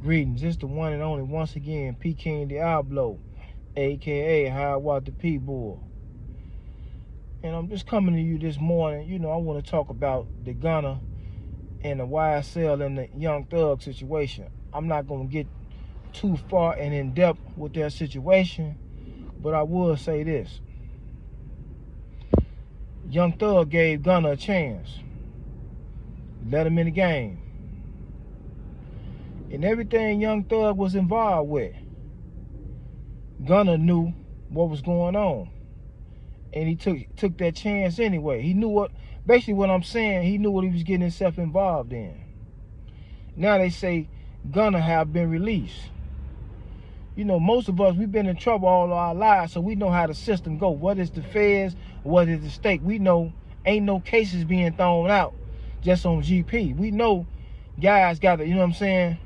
Greetings, it's the one and only, once again, P King Diablo, aka High Water P-Bull. And I'm just coming to you this morning. I want to talk about the Gunna and the YSL and the Young Thug situation. I'm not going to get too far and in depth with their situation, but I will say this. Young Thug gave Gunna a chance. Let him in the game. And everything Young Thug was involved with, Gunna knew what was going on. And he took that chance anyway. He knew basically what I'm saying, he knew what he was getting himself involved in. Now they say Gunna have been released. Most of us, we've been in trouble all our lives, so we know how the system go. What is the feds, what is the state? We know ain't no cases being thrown out just on GP. We know guys got to,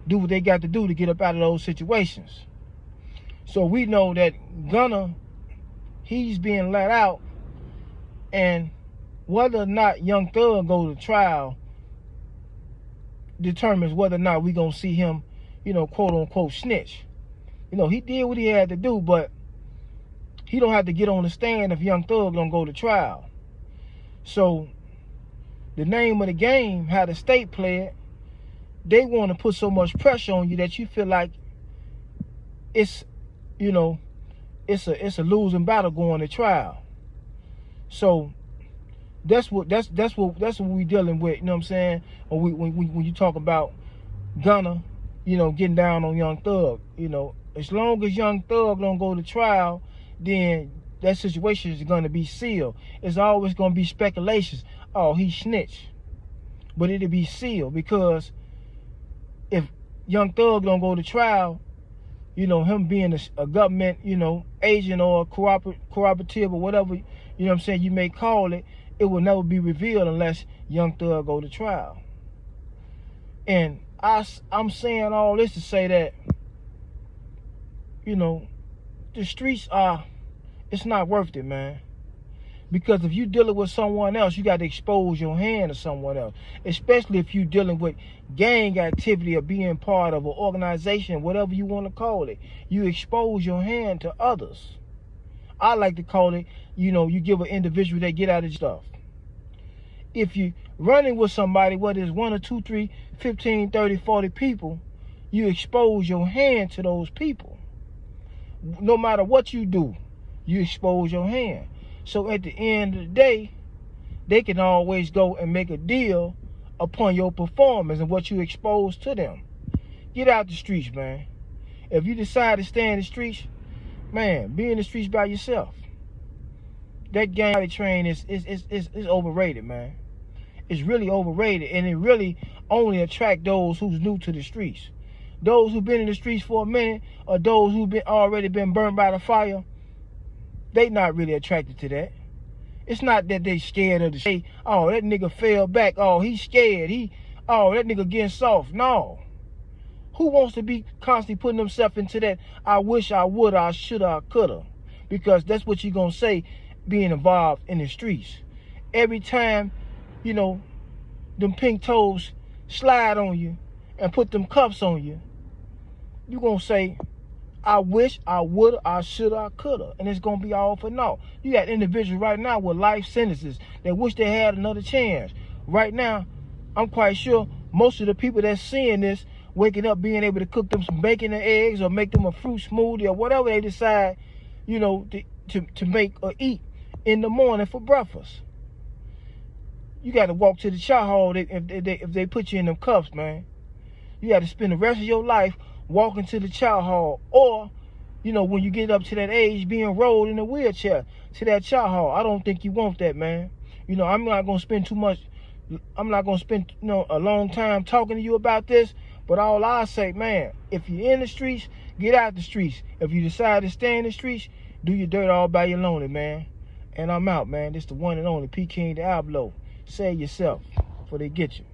do what they got to do to get up out of those situations. So we know that Gunna, he's being let out, and whether or not Young Thug go to trial determines whether or not we gonna see him, quote unquote snitch. He did what he had to do, but he don't have to get on the stand if Young Thug don't go to trial. So the name of the game, how the state play it, they want to put so much pressure on you that you feel like it's a losing battle going to trial. So that's what we dealing with. You know what I'm saying? When you talk about Gunna, getting down on Young Thug, as long as Young Thug don't go to trial, then that situation is going to be sealed. It's always going to be speculations. Oh, he snitched, but it'll be sealed, because if Young Thug don't go to trial, him being a government, agent or cooperative or whatever, you may call it, it will never be revealed unless Young Thug go to trial. And I'm saying all this to say that, the streets it's not worth it, man. Because if you dealing with someone else, you got to expose your hand to someone else. Especially if you dealing with gang activity or being part of an organization, whatever you want to call it. You expose your hand to others. I like to call it, you give an individual that get out of stuff. If you running with somebody, whether it's 1 or 2, 3, 15, 30, 40 people, you expose your hand to those people. No matter what you do, you expose your hand. So at the end of the day, they can always go and make a deal upon your performance and what you expose to them. Get out the streets, man. If you decide to stay in the streets, man, be in the streets by yourself. That gang train is overrated, man. It's really overrated, and it really only attract those who's new to the streets. Those who've been in the streets for a minute, or those who've already been burned by the fire, they not really attracted to that. It's not that they scared of the shit. Oh, that nigga fell back. Oh, he's scared. That nigga getting soft. No. Who wants to be constantly putting themselves into that, I wish I would, I should, I coulda? Because that's what you're going to say being involved in the streets. Every time, them pink toes slide on you and put them cuffs on you, you're going to say, I wish, I would, I should, I coulda. And it's going to be all for naught. You got individuals right now with life sentences that wish they had another chance. Right now, I'm quite sure most of the people that's seeing this, waking up being able to cook them some bacon and eggs or make them a fruit smoothie or whatever they decide, to make or eat in the morning for breakfast. You got to walk to the chow hall if they put you in them cuffs, man. You got to spend the rest of your life walking to the chow hall, or, when you get up to that age, being rolled in a wheelchair to that chow hall. I don't think you want that, man. I'm not going to spend a long time talking to you about this, but all I say, man, if you're in the streets, get out the streets. If you decide to stay in the streets, do your dirt all by your lonely, man. And I'm out, man. This the one and only P King Diablo. Say it yourself before they get you.